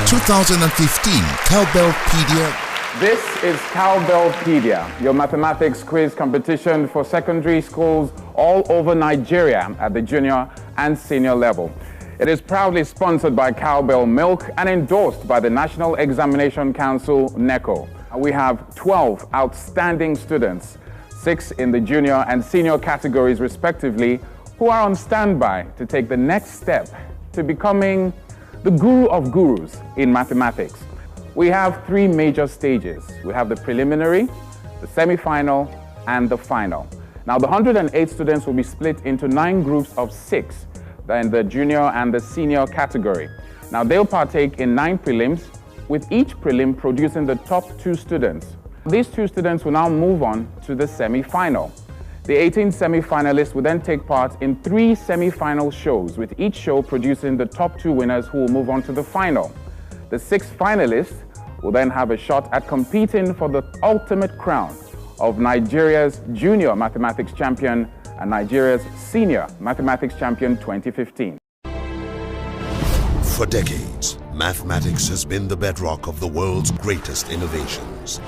2015 Cowbellpedia. This is Cowbellpedia, your mathematics quiz competition for secondary schools all over Nigeria at the junior and senior level. It is proudly sponsored by Cowbell Milk and endorsed by the National Examination Council, NECO. We have 12 outstanding students, 6 in the junior and senior categories respectively, who are on standby to take the next step to becoming the guru of gurus in mathematics. We have 3 major stages. We have the preliminary, the semi-final, and the final. Now, the 108 students will be split into 9 groups of 6 in the junior and the senior category. Now, they'll partake in 9 prelims, with each prelim producing the top 2 students. These 2 students will now move on to the semi-final. The 18 semi-finalists will then take part in 3 semi-final shows, with each show producing the top 2 winners who will move on to the final. The 6 finalists will then have a shot at competing for the ultimate crown of Nigeria's Junior Mathematics Champion and Nigeria's Senior Mathematics Champion 2015. For decades, mathematics has been the bedrock of the world's greatest innovations.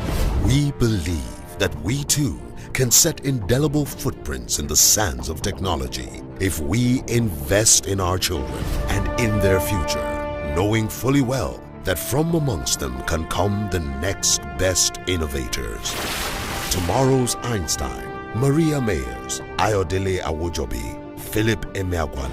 We believe that we too can set indelible footprints in the sands of technology if we invest in our children and in their future, knowing fully well that from amongst them can come the next best innovators. Tomorrow's Einstein, Maria Mayers, Ayodele Awojobi, Philip Emeagwali.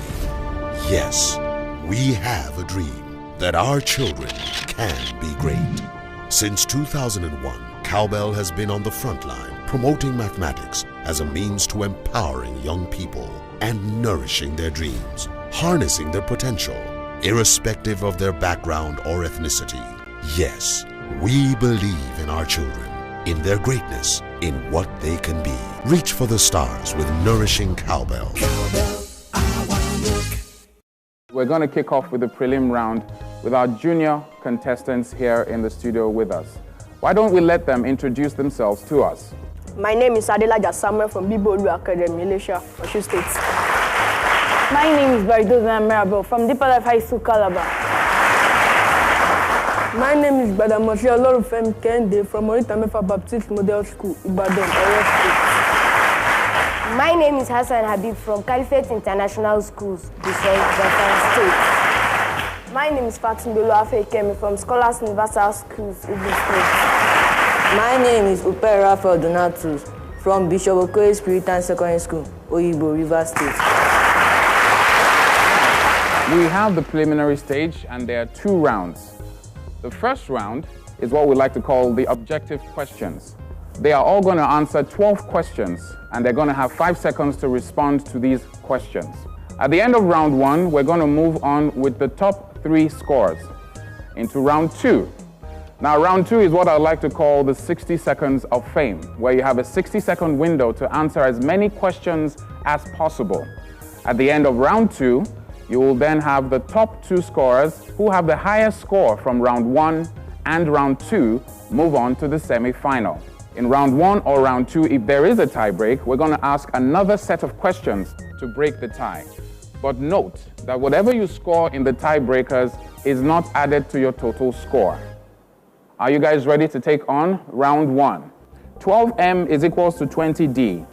Yes, we have a dream that our children can be great. Since 2001, Cowbell has been on the front line promoting mathematics as a means to empowering young people and nourishing their dreams, harnessing their potential, irrespective of their background or ethnicity. Yes, we believe in our children, in their greatness, in what they can be. Reach for the stars with nourishing Cowbell. We're going to kick off with the prelim round with our junior contestants here in the studio with us. Why don't we let them introduce themselves to us? My name is Adelaja Samuel from Bibolu Academy, Malaysia, Osun State. My name is Baridoza Mirabel from Deeper Life High School, Calabar. My name is Badamosi Olorufemi Kende from Oritamefa Baptist Model School, Ibadan, Oyo State. My name is Hassan Habib from Caliphate International Schools, Bisan State. My name is Fatim Bello Afekemi from Scholars Universal Schools, Ogun State. My name is Upe Raphael Donatus from Bishop Okoye Spiritan Secondary School, Oyibo, River State. We have the preliminary stage and there are 2 rounds. The first round is what we like to call the objective questions. They are all going to answer 12 questions and they're going to have 5 seconds to respond to these questions. At the end of round 1, we're going to move on with the top 3 scores into round 2. Now, round 2 is what I like to call the 60 seconds of fame, where you have a 60-second window to answer as many questions as possible. At the end of round 2, you will then have the top 2 scorers who have the highest score from round 1 and round 2 move on to the semi-final. In round 1 or round 2, if there is a tie break, we're going to ask another set of questions to break the tie. But note that whatever you score in the tiebreakers is not added to your total score. Are you guys ready to take on round 1? 12m is equals to 20d.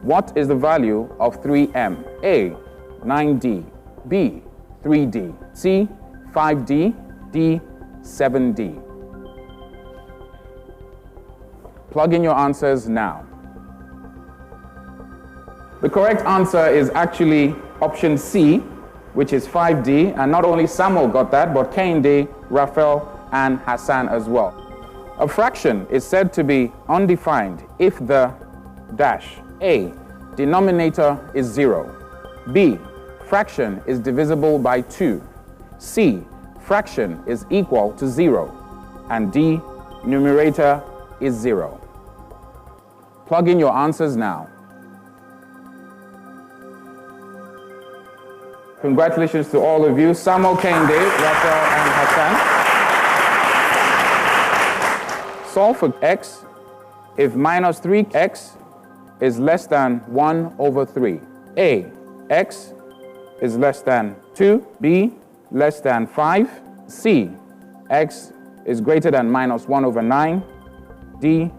What is the value of 3m? A, 9d. B, 3d. C, 5d. D, 7d. Plug in your answers now. The correct answer is actually option C, which is 5d, and not only Samuel got that, but Kehinde, Raphael, and Hassan as well. A fraction is said to be undefined if the dash A, denominator is 0. B, fraction is divisible by 2. C, fraction is equal to 0. And D, numerator is 0. Plug in your answers now. Congratulations to all of you, Samuel, Kehinde, Raphael, and Hassan. Solve for x if minus 3x is less than 1 over 3. A, x is less than 2. B, less than 5. C, X is greater than minus 1 over 9. D,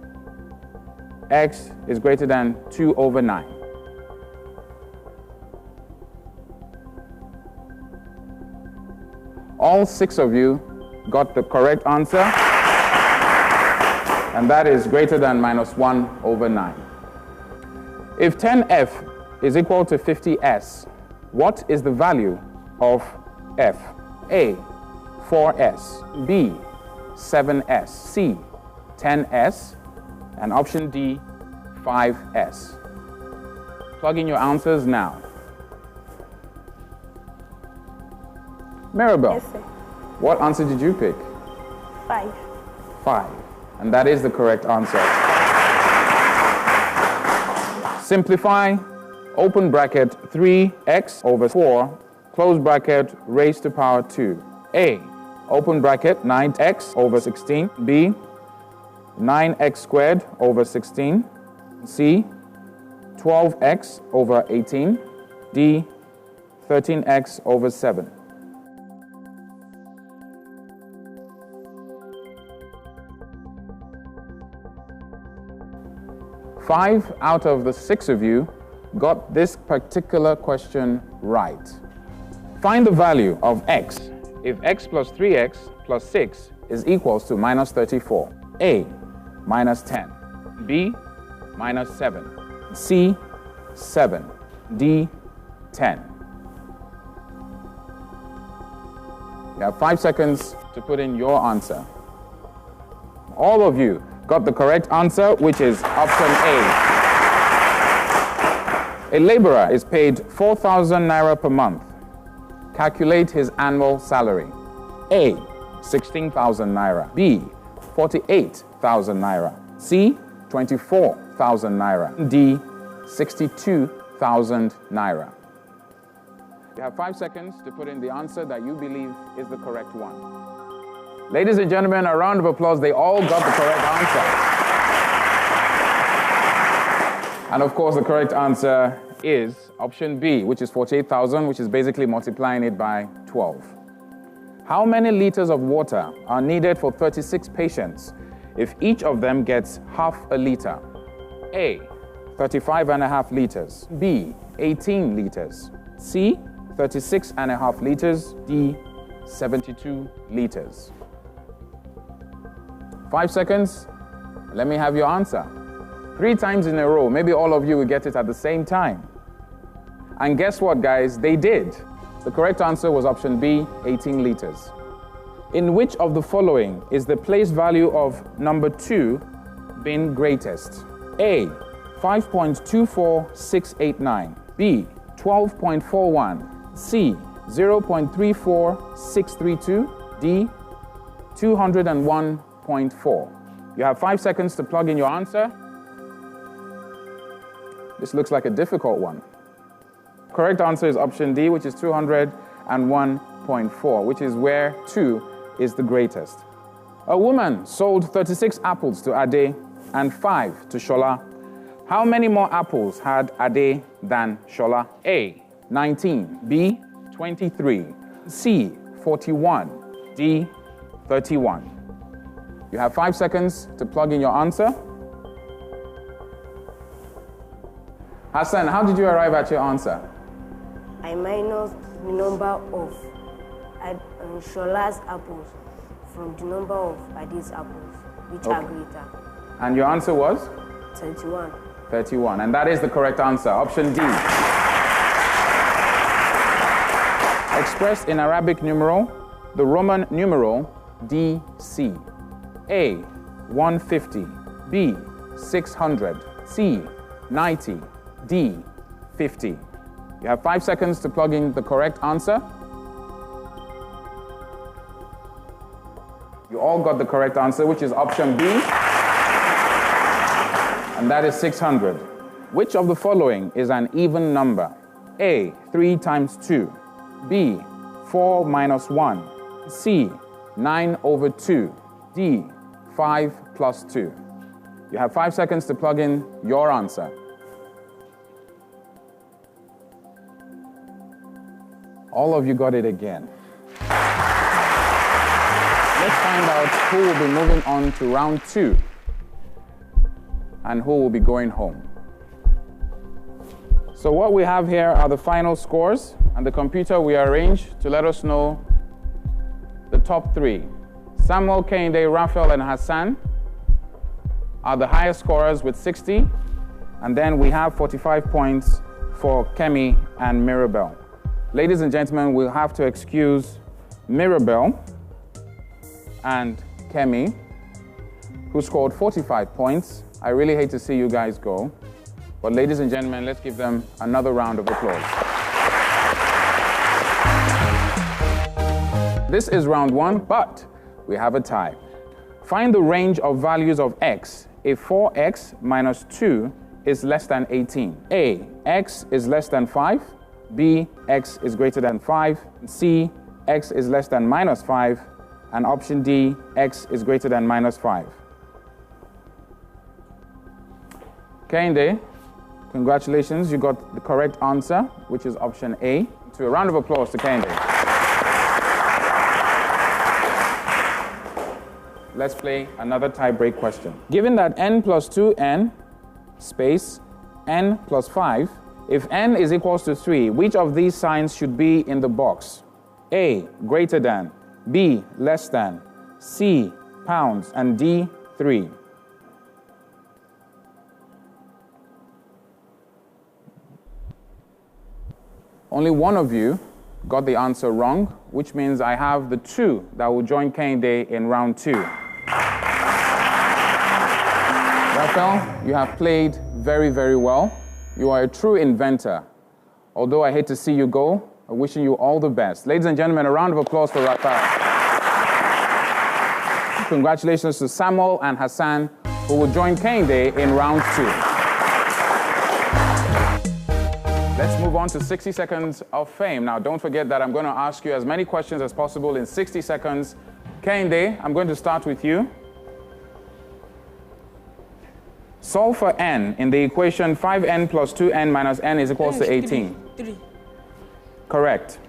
X is greater than 2 over 9. All 6 of you got the correct answer, and that is greater than minus 1 over 9. If 10F is equal to 50S, what is the value of F? A, 4S, B, 7S, C, 10S, and option D, 5S. Plug in your answers now. Mirabel, Yes, sir. what answer did you pick? 5. 5. And that is the correct answer. Simplify, open bracket 3x over 4, close bracket raised to power 2. A, open bracket 9x over 16. B, 9x squared over 16. C, 12x over 18. D, 13x over 7. Five out of the 6 of you got this particular question right. Find the value of x if x plus 3x plus 6 is equals to minus 34. A, minus 10. B, minus 7. C, 7. D, 10. You have 5 seconds to put in your answer. All of you got the correct answer, which is option A. A laborer is paid 4,000 naira per month. Calculate his annual salary. A, 16,000 naira. B, 48,000 naira. C, 24,000 naira. D, 62,000 naira. You have 5 seconds to put in the answer that you believe is the correct one. Ladies and gentlemen, a round of applause. They all got the correct answer. And of course, the correct answer is option B, which is 48,000, which is basically multiplying it by 12. How many liters of water are needed for 36 patients if each of them gets half a liter? A, 35.5 liters. B, 18 liters. C, 36.5 liters. D, 72 liters. 5 seconds. Let me have your answer. 3 times in a row. Maybe all of you will get it at the same time. And guess what, guys? They did. The correct answer was option B, 18 liters. In which of the following is the place value of number 2 being greatest? A, 5.24689. B, 12.41. C, 0.34632. D, 201.4. You have 5 seconds to plug in your answer. This looks like a difficult one. Correct answer is option D, which is 201.4, which is where 2 is the greatest. A woman sold 36 apples to Ade and 5 to Shola. How many more apples had Ade than Shola? A, 19. B, 23. C, 41. D, 31. You have 5 seconds to plug in your answer. Hassan, how did you arrive at your answer? I minus the number of Shola's apples from the number of Ade's apples, which are greater. And your answer was? 31. 31. And that is the correct answer, option D. Expressed in Arabic numeral, the Roman numeral DC. A, 150. B, 600. C, 90. D, 50. You have 5 seconds to plug in the correct answer. You all got the correct answer, which is option B. And that is 600. Which of the following is an even number? A, 3 times 2. B, 4 minus 1. C, 9 over 2. D, 5 plus 2. You have 5 seconds to plug in your answer. All of you got it again. Let's find out who will be moving on to round 2 and who will be going home. So what we have here are the final scores, and the computer will arrange to let us know the top 3. Samuel, Kehinde, Raphael, and Hassan are the highest scorers with 60, and then we have 45 points for Kemi and Mirabel. Ladies and gentlemen, we'll have to excuse Mirabel and Kemi, who scored 45 points. I really hate to see you guys go, but ladies and gentlemen, let's give them another round of applause. This is round 1, but we have a tie. Find the range of values of x if 4x minus 2 is less than 18. A, x is less than 5. B, x is greater than 5. C, x is less than minus 5. And option D, x is greater than minus 5. Kehinde, congratulations, you got the correct answer, which is option A. So a round of applause to Kehinde. Let's play another tie-break question. Given that n plus 2n space n plus 5, if n is equals to 3, which of these signs should be in the box? A, greater than, B, less than, C, pounds, and D, 3. Only one of you got the answer wrong, which means I have the 2 that will join Kehinde in round 2. Raphael, you have played very, very well. You are a true inventor. Although I hate to see you go, I'm wishing you all the best. Ladies and gentlemen, a round of applause for Raphael. Congratulations to Samuel and Hassan, who will join Kehinde in round 2. Let's move on to 60 seconds of fame. Now, don't forget that I'm going to ask you as many questions as possible in 60 seconds. Kehinde, I'm going to start with you. Solve for n in the equation 5n plus 2n minus n is equals to 18. 3. Correct.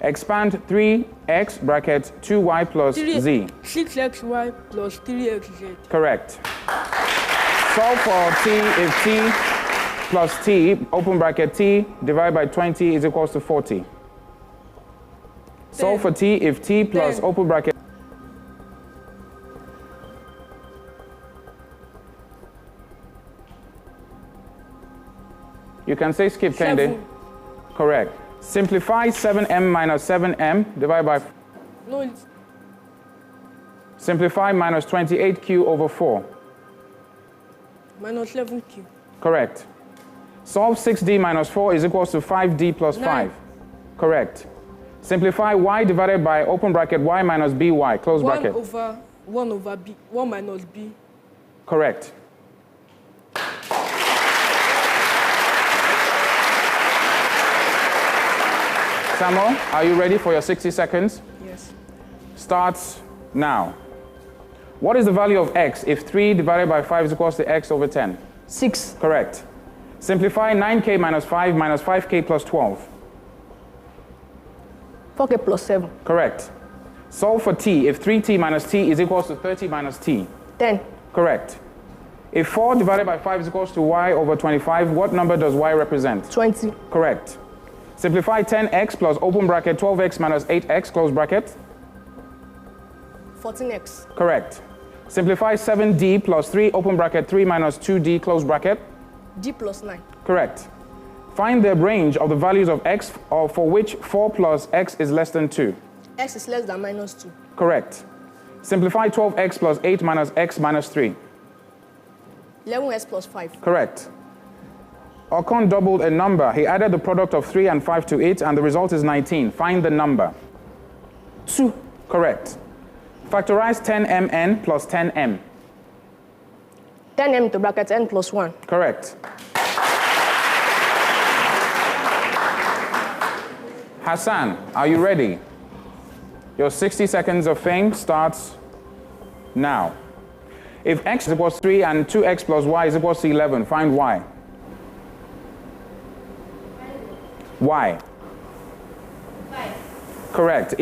Expand 3x bracket 2y plus z. 6xy plus 3xz. Correct. Solve for t if t plus t, open bracket t, divided by 20 is equals to 40. Solve for t if t plus, open bracket. You can say skip, Kehinde. Correct. Simplify 7m minus 7m divided by... No, it's... Simplify minus 28q over 4. Minus 11q. Correct. Solve 6d minus 4 is equals to 5d plus 5. Correct. Simplify y divided by, open bracket, y minus by, close bracket. 1 over b. 1 minus b. Correct. Samuel, are you ready for your 60 seconds? Yes. Starts now. What is the value of x if 3 divided by 5 is equals to x over 10? 6. Correct. Simplify 9k minus 5k plus 12. 4k plus 7. Correct. Solve for t if 3t minus t is equals to 30 minus t. 10. Correct. If 4 divided by 5 is equals to y over 25, what number does y represent? 20. Correct. Simplify 10x plus, open bracket, 12x minus 8x, close bracket. 14x. Correct. Simplify 7d plus 3, open bracket, 3 minus 2d, close bracket. d plus 9. Correct. Find the range of the values of x for which 4 plus x is less than 2. X is less than minus 2. Correct. Simplify 12x plus 8 minus x minus 3. 11x plus 5. Correct. Okon doubled a number. He added the product of 3 and 5 to it, and the result is 19. Find the number. 2. Correct. Factorize 10mn plus 10m. 10m to bracket n plus 1. Correct. Hassan, are you ready? Your 60 seconds of fame starts now. If x is equals to 3 and 2x plus y is equals to 11, find y. Y. 5. Correct.